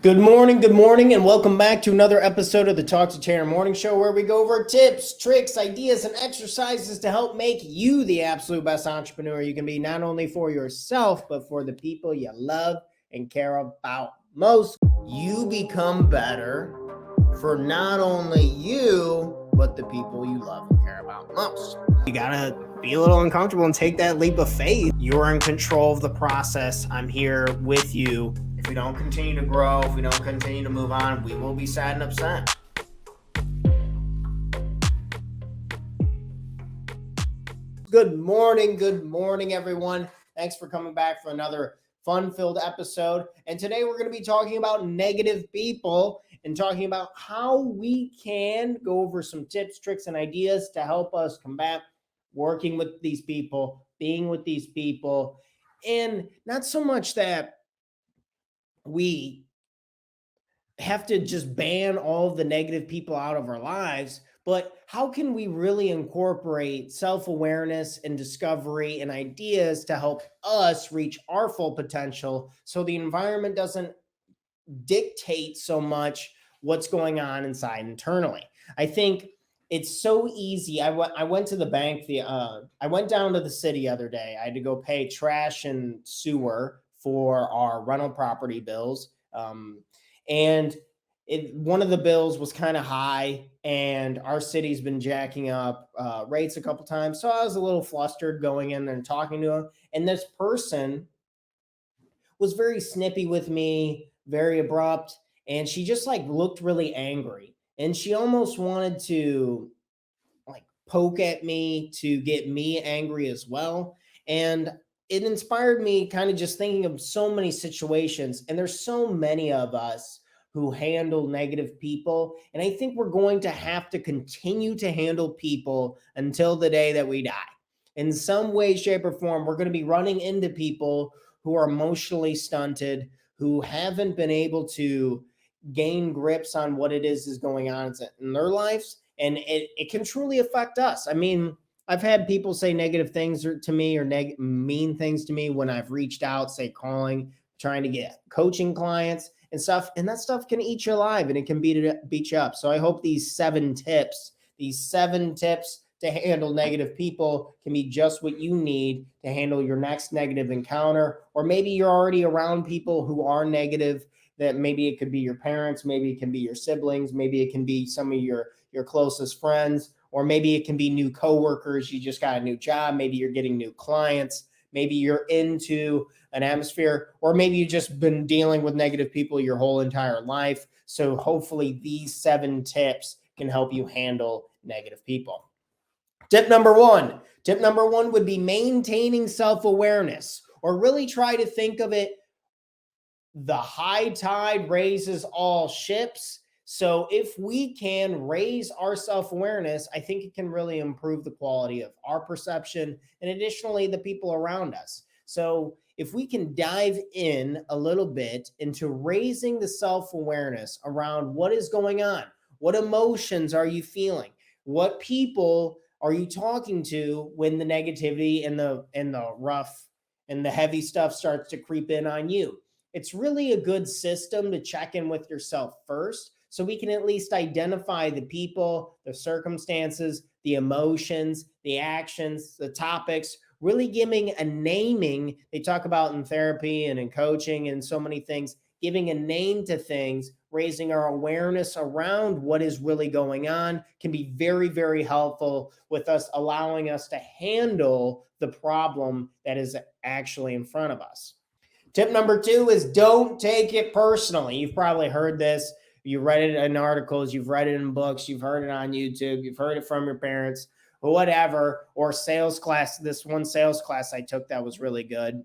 Good morning, and welcome back to another episode of the Talk to Tanner Morning Show, where we go over tips, tricks, ideas, and exercises to help make you the absolute best entrepreneur you can be, not only for yourself, but for the people you love and care about most. You become better for not only you, but the people you love and care about most. You gotta be a little uncomfortable and take that leap of faith. You're in control of the process. I'm here with you. If we don't continue to grow, if we don't continue to move on, we will be sad and upset. Good morning, everyone. Thanks for coming back for another fun-filled episode. And today we're going to be talking about negative people and talking about how we can go over some tips, tricks, and ideas to help us combat working with these people, being with these people, and not so much that we have to just ban all of the negative people out of our lives, but how can we really incorporate self-awareness and discovery and ideas to help us reach our full potential so the environment doesn't dictate so much what's going on inside internally? I think it's so easy. I went to the bank. I went down to the city the other day. I had to go pay trash and sewer for our rental property bills. And one of the bills was kind of high, and our city's been jacking up rates a couple times. So I was a little flustered going in there and talking to him. And this person was very snippy with me, very abrupt, and she just like looked really angry. And she almost wanted to like poke at me to get me angry as well. And it inspired me kind of just thinking of so many situations. And there's so many of us who handle negative people. And I think we're going to have to continue to handle people until the day that we die. In some way, shape, or form, we're going to be running into people who are emotionally stunted, who haven't been able to gain grips on what it is going on in their lives. And it can truly affect us. I mean, I've had people say negative things to me or mean things to me when I've reached out, say calling, trying to get coaching clients and stuff. And that stuff can eat you alive and it can beat you up. So I hope these seven tips to handle negative people can be just what you need to handle your next negative encounter. Or maybe you're already around people who are negative, that maybe it could be your parents, maybe it can be your siblings, maybe it can be some of your closest friends, or maybe it can be new coworkers. You just got a new job. Maybe you're getting new clients. Maybe you're into an atmosphere, or maybe you've just been dealing with negative people your whole entire life. So hopefully these 7 tips can help you handle negative people. Tip number one would be maintaining self-awareness, or really try to think of it, the high tide raises all ships. So if we can raise our self-awareness, I think it can really improve the quality of our perception and additionally the people around us. So if we can dive in a little bit into raising the self-awareness around what is going on, what emotions are you feeling, what people are you talking to when the negativity and the rough and the heavy stuff starts to creep in on you. It's really a good system to check in with yourself first, so we can at least identify the people, the circumstances, the emotions, the actions, the topics, really giving a naming. They talk about in therapy and in coaching and so many things, giving a name to things, raising our awareness around what is really going on can be very, very helpful with us, allowing us to handle the problem that is actually in front of us. Tip number 2 is don't take it personally. You've probably heard this. You read it in articles, you've read it in books, you've heard it on YouTube, you've heard it from your parents, or whatever, or sales class. This one sales class I took that was really good.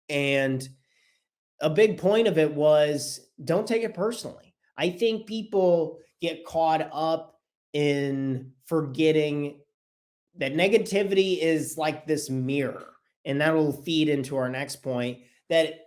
And a big point of it was don't take it personally. I think people get caught up in forgetting that negativity is like this mirror, and that'll feed into our next point, that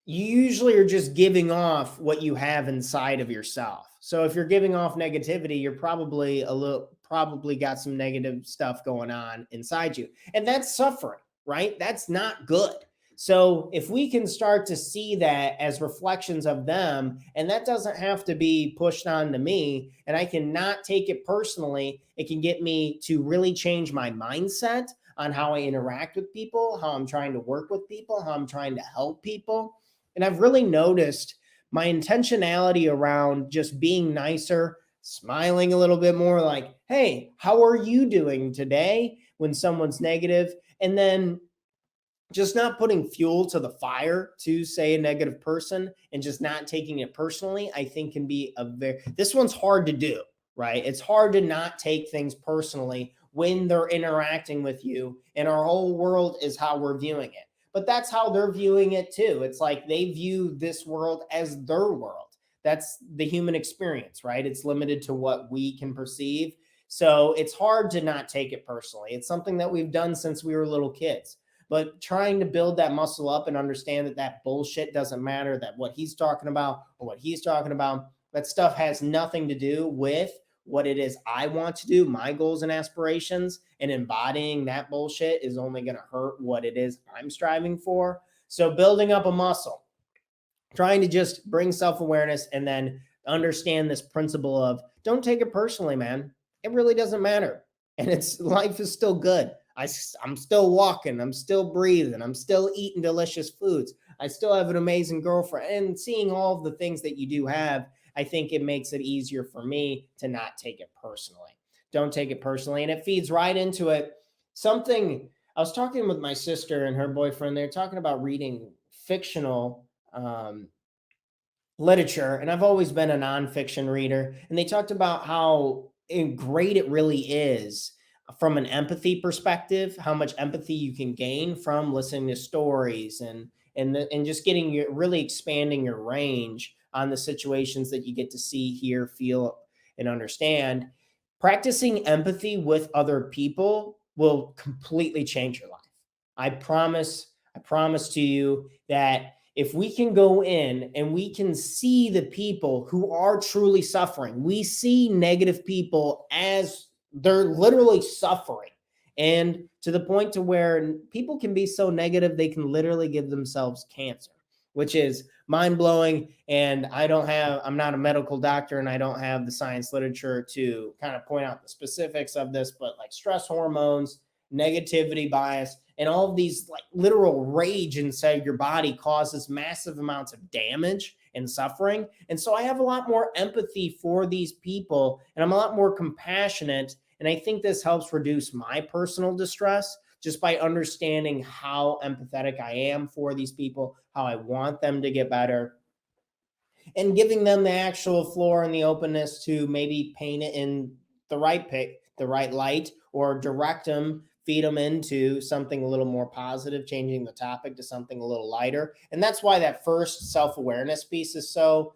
you usually are just giving off what you have inside of yourself. So if you're giving off negativity, you're probably got some negative stuff going on inside you. And that's suffering, right? That's not good. So if we can start to see that as reflections of them, and that doesn't have to be pushed on to me, and I can not take it personally, it can get me to really change my mindset on how I interact with people, how I'm trying to work with people, how I'm trying to help people. And I've really noticed my intentionality around just being nicer, smiling a little bit more, like, hey, how are you doing today, when someone's negative? And then just not putting fuel to the fire to say a negative person and just not taking it personally, I think can be this one's hard to do, right? It's hard to not take things personally when they're interacting with you, and our whole world is how we're viewing it. But that's how they're viewing it too. It's like they view this world as their world. That's the human experience, right? It's limited to what we can perceive. So it's hard to not take it personally. It's something that we've done since we were little kids, but trying to build that muscle up and understand that that bullshit doesn't matter, that what he's talking about or what he's talking about, that stuff has nothing to do with what it is I want to do, my goals and aspirations, and embodying that bullshit is only going to hurt what it is I'm striving for. So building up a muscle, trying to just bring self-awareness and then understand this principle of don't take it personally, man. It really doesn't matter. And it's life is still good. I'm still walking. I'm still breathing. I'm still eating delicious foods. I still have an amazing girlfriend. And seeing all of the things that you do have, I think it makes it easier for me to not take it personally. Don't take it personally. And it feeds right into it. Something I was talking with my sister and her boyfriend, they're talking about reading fictional literature, and I've always been a nonfiction reader. And they talked about how great it really is from an empathy perspective, how much empathy you can gain from listening to stories and just getting your really expanding your range on the situations that you get to see, hear, feel, and understand. Practicing empathy with other people will completely change your life. I promise. I promise to you that if we can go in and we can see the people who are truly suffering, we see negative people as they're literally suffering, and to the point to where people can be so negative they can literally give themselves cancer, which is mind-blowing. And I'm not a medical doctor, and I don't have the science literature to kind of point out the specifics of this, but like stress hormones, negativity bias, and all of these like literal rage inside your body causes massive amounts of damage and suffering. And so I have a lot more empathy for these people, and I'm a lot more compassionate. And I think this helps reduce my personal distress just by understanding how empathetic I am for these people, how I want them to get better, and giving them the actual floor and the openness to maybe paint it in the right light, or direct them, feed them into something a little more positive, changing the topic to something a little lighter. And that's why that first self-awareness piece is so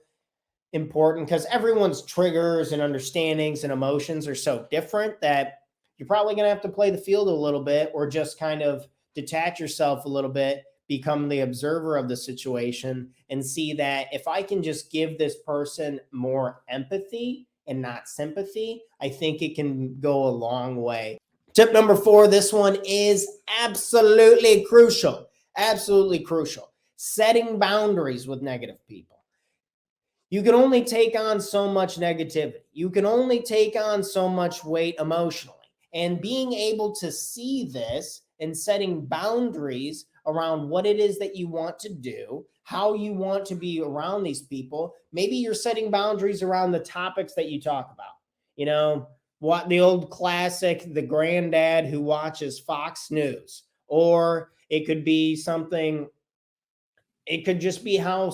important, because everyone's triggers and understandings and emotions are so different that you're probably going to have to play the field a little bit, or just kind of detach yourself a little bit, become the observer of the situation, and see that if I can just give this person more empathy and not sympathy, I think it can go a long way. Tip number 4, this one is absolutely crucial. Absolutely crucial. Setting boundaries with negative people. You can only take on so much negativity. You can only take on so much weight emotionally. And being able to see this and setting boundaries around what it is that you want to do, how you want to be around these people. Maybe you're setting boundaries around the topics that you talk about. You know, what the old classic, the granddad who watches Fox News, or it could be something, it could just be how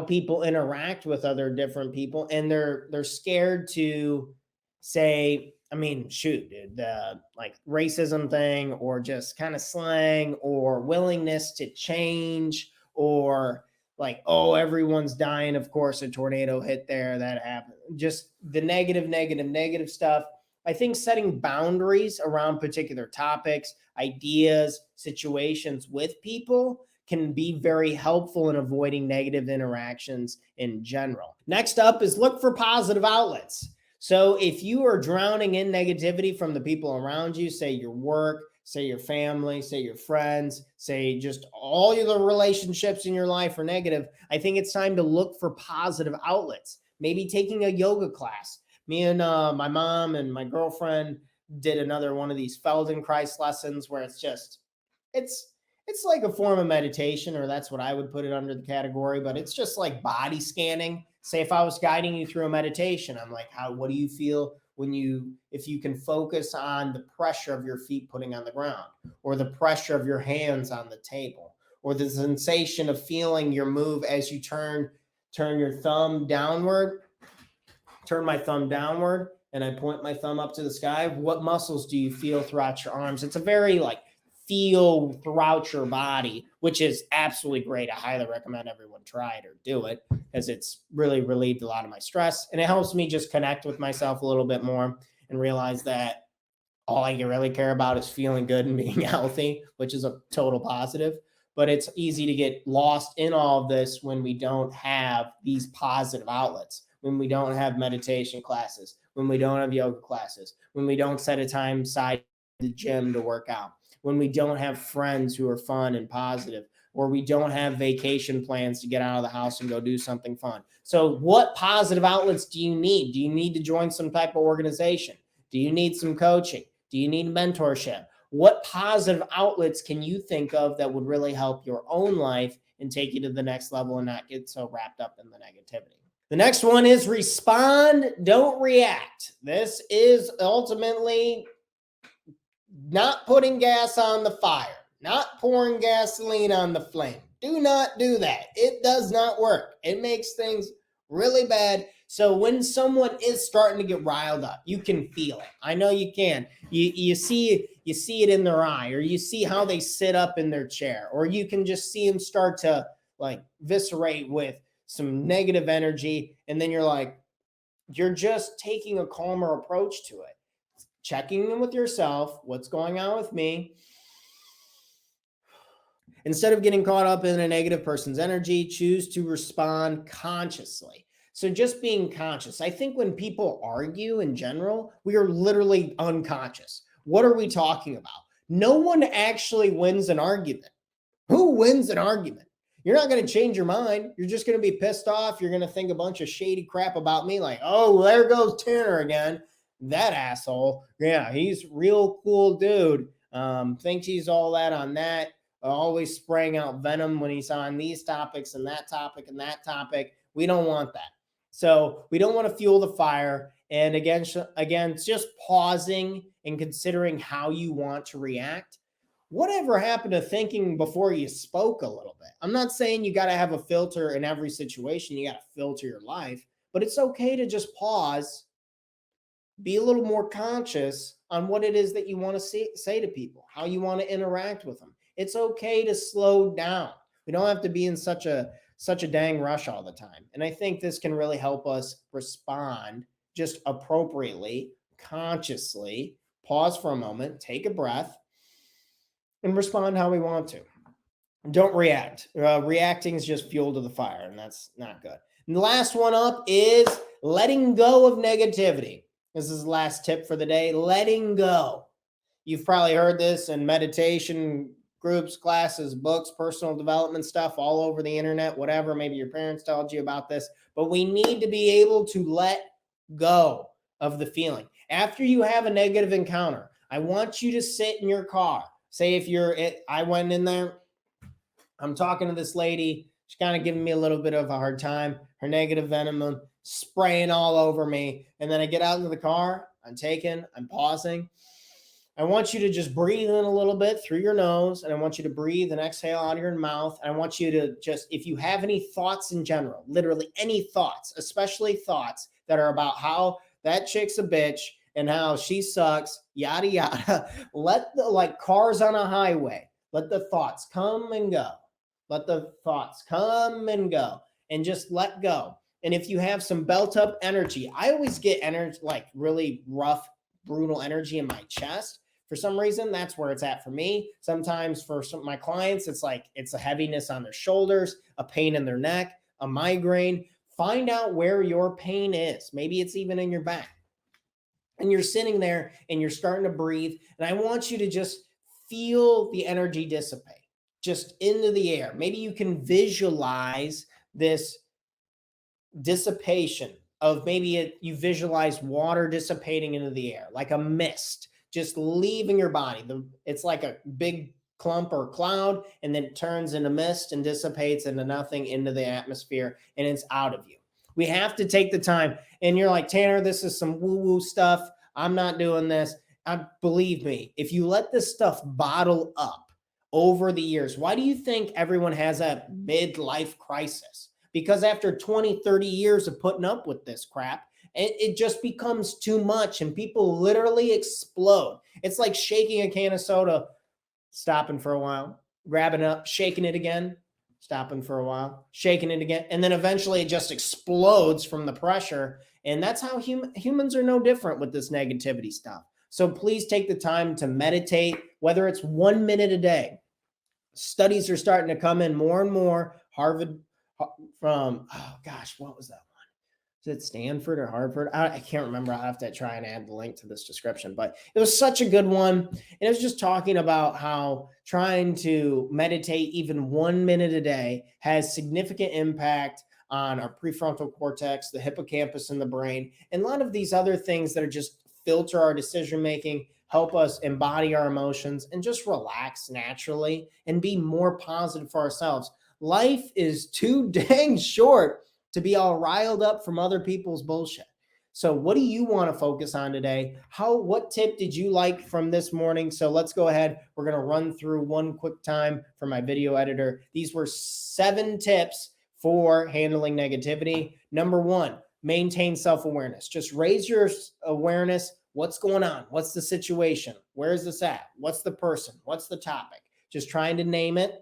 people interact with other different people, and they're scared to say, I mean, shoot, dude, the like racism thing, or just kind of slang, or willingness to change, or like, oh, everyone's dying, of course a tornado hit there, that happened, just the negative stuff. I think setting boundaries around particular topics, ideas, situations with people can be very helpful in avoiding negative interactions in general. Next up is look for positive outlets. So if you are drowning in negativity from the people around you, say your work, say your family, say your friends, say just all the relationships in your life are negative, I think it's time to look for positive outlets. Maybe taking a yoga class. Me and my mom and my girlfriend did another one of these Feldenkrais lessons where it's it's like a form of meditation, or that's what I would put it under the category, but it's just like body scanning. Say if I was guiding you through a meditation, I'm like, what do you feel if you can focus on the pressure of your feet putting on the ground, or the pressure of your hands on the table, or the sensation of feeling your move as you turn your thumb downward, turn my thumb downward, and I point my thumb up to the sky. What muscles do you feel throughout your arms? It's a very feel throughout your body, which is absolutely great. I highly recommend everyone try it or do it, because it's really relieved a lot of my stress, and it helps me just connect with myself a little bit more and realize that all I really care about is feeling good and being healthy, which is a total positive. But it's easy to get lost in all of this when we don't have these positive outlets, when we don't have meditation classes, when we don't have yoga classes, when we don't set a time aside the gym to work out, when we don't have friends who are fun and positive, or we don't have vacation plans to get out of the house and go do something fun. So what positive outlets do you need? Do you need to join some type of organization? Do you need some coaching? Do you need mentorship? What positive outlets can you think of that would really help your own life and take you to the next level and not get so wrapped up in the negativity? The next one is respond, don't react. This is ultimately not putting gas on the fire, not pouring gasoline on the flame. Do not do that. It does not work. It makes things really bad. So when someone is starting to get riled up, you can feel it. I know you can. You see it in their eye, or you see how they sit up in their chair, or you can just see them start to viscerate with some negative energy, and then you're just taking a calmer approach to it. Checking in with yourself, what's going on with me? Instead of getting caught up in a negative person's energy, choose to respond consciously. So just being conscious. I think when people argue in general, we are literally unconscious. What are we talking about? No one actually wins an argument. Who wins an argument? You're not going to change your mind. You're just going to be pissed off. You're going to think a bunch of shady crap about me, like, oh, there goes Tanner again. That asshole. Yeah, he's real cool dude. Thinks he's all that on that. Always spraying out venom when he's on these topics and that topic and that topic. We don't want that. So we don't want to fuel the fire. And again, it's just pausing and considering how you want to react. Whatever happened to thinking before you spoke a little bit? I'm not saying you got to have a filter in every situation. You got to filter your life, but it's okay to just pause, be a little more conscious on what it is that you want to say to people, how you want to interact with them. It's okay to slow down. We don't have to be in such a dang rush all the time. And I think this can really help us respond just appropriately, consciously, pause for a moment, take a breath, and respond how we want to. Don't react. Reacting is just fuel to the fire, and that's not good. And the last one up is letting go of negativity. This is the last tip for the day, letting go. You've probably heard this in meditation groups, classes, books, personal development stuff all over the internet, whatever. Maybe your parents told you about this, but we need to be able to let go of the feeling. After you have a negative encounter, I want you to sit in your car. Say I went in there, I'm talking to this lady. She's kind of giving me a little bit of a hard time. Her negative venom spraying all over me. And then I get out into the car. I'm pausing. I want you to just breathe in a little bit through your nose. And I want you to breathe and exhale out of your mouth. And I want you to just, if you have any thoughts in general, literally any thoughts, especially thoughts that are about how that chick's a bitch and how she sucks, yada, yada, let cars on a highway, let the thoughts come and go. Let the thoughts come and go, and just let go. And if you have some built up energy, I always get energy, really rough, brutal energy in my chest. For some reason, that's where it's at for me. Sometimes for some of my clients, it's a heaviness on their shoulders, a pain in their neck, a migraine. Find out where your pain is. Maybe it's even in your back. And you're sitting there and you're starting to breathe. And I want you to just feel the energy dissipate just into the air. Maybe you can visualize this dissipation of you visualize water dissipating into the air like a mist, just leaving your body. It's like a big clump or cloud, and then it turns into mist and dissipates into nothing, into the atmosphere, and it's out of you. We have to take the time. And you're like, Tanner, this is some woo-woo stuff. I'm not doing this. Believe me, if you let this stuff bottle up over the years, why do you think everyone has a midlife crisis? Because after 20, 30 years of putting up with this crap, it just becomes too much and people literally explode. It's like shaking a can of soda, stopping for a while, grabbing it up, shaking it again, stopping for a while, shaking it again. And then eventually it just explodes from the pressure. And that's how humans are no different with this negativity stuff. So please take the time to meditate, whether it's 1 minute a day. Studies are starting to come in more and more. Harvard from, oh gosh, what was that one? Is it Stanford or Harvard? I can't remember. I'll have to try and add the link to this description, but it was such a good one. And it was just talking about how trying to meditate even 1 minute a day has significant impact on our prefrontal cortex, the hippocampus in the brain, and a lot of these other things that are just filter our decision-making, help us embody our emotions, and just relax naturally and be more positive for ourselves. Life is too dang short to be all riled up from other people's bullshit. So what do you want to focus on today? What tip did you like from this morning? So let's go ahead. We're going to run through one quick time for my video editor. These were 7 tips for handling negativity. Number 1, maintain self-awareness. Just raise your awareness. What's going on? What's the situation? Where is this at? What's the person? What's the topic? Just trying to name it.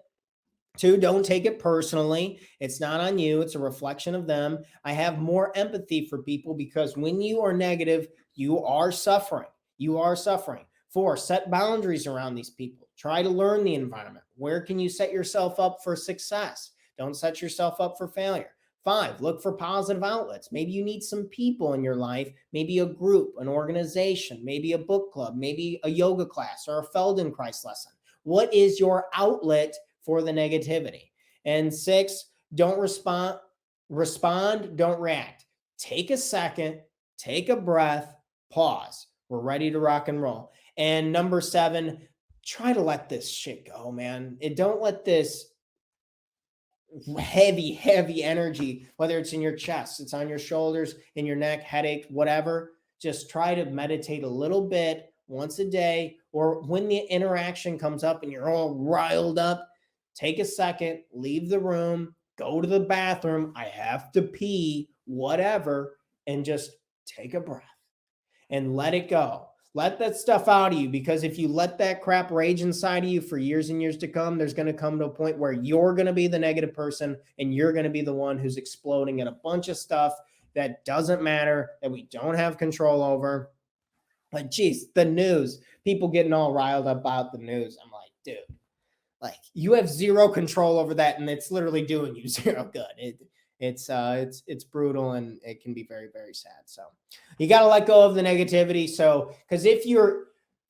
2, don't take it personally. It's not on you. It's a reflection of them. I have more empathy for people because when you are negative, you are suffering. You are suffering. 4, set boundaries around these people. Try to learn the environment. Where can you set yourself up for success? Don't set yourself up for failure. 5, look for positive outlets. Maybe you need some people in your life, maybe a group, an organization, maybe a book club, maybe a yoga class or a Feldenkrais lesson. What is your outlet for the negativity? And 6, don't respond, don't react. Take a second, take a breath, pause. We're ready to rock and roll. And number 7, try to let this shit go, man. Don't let this heavy energy, whether it's in your chest, it's on your shoulders, in your neck, headache, whatever. Just try to meditate a little bit once a day, or when the interaction comes up and you're all riled up, take a second, leave the room, go to the bathroom. I have to pee, whatever, and just take a breath and let it go. Let that stuff out of you, because if you let that crap rage inside of you for years and years to come, there's going to come to a point where you're going to be the negative person and you're going to be the one who's exploding at a bunch of stuff that doesn't matter, that we don't have control over. Like, geez, the news, people getting all riled up about the news. I'm like, dude, like, you have zero control over that, and it's literally doing you zero good. It's brutal, and it can be very, very sad. So you got to let go of the negativity. So, because if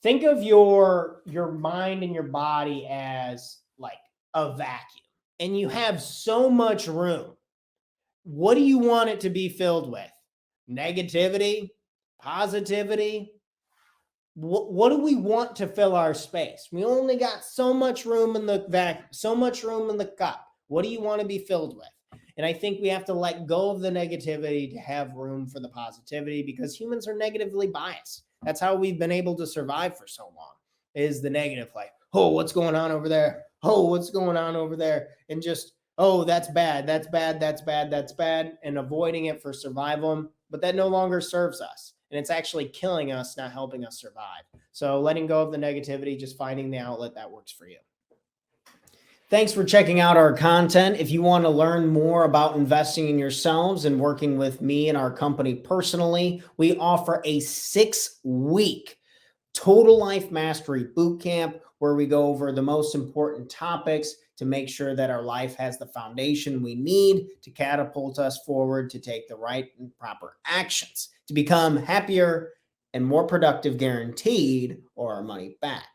think of your mind and your body as like a vacuum, and you have so much room, what do you want it to be filled with? Negativity, positivity? What do we want to fill our space? We only got so much room in the vacuum, so much room in the cup. What do you want to be filled with? And I think we have to let go of the negativity to have room for the positivity, because humans are negatively biased. That's how we've been able to survive for so long, is the negative. Like, oh, what's going on over there? Oh, what's going on over there? And just, oh, that's bad, that's bad, that's bad, that's bad, and avoiding it for survival. But that no longer serves us. And it's actually killing us, not helping us survive. So letting go of the negativity, just finding the outlet that works for you. Thanks for checking out our content. If you want to learn more about investing in yourselves and working with me and our company personally, we offer a 6-week Total Life Mastery Bootcamp where we go over the most important topics to make sure that our life has the foundation we need to catapult us forward, to take the right and proper actions to become happier and more productive, guaranteed, or our money back.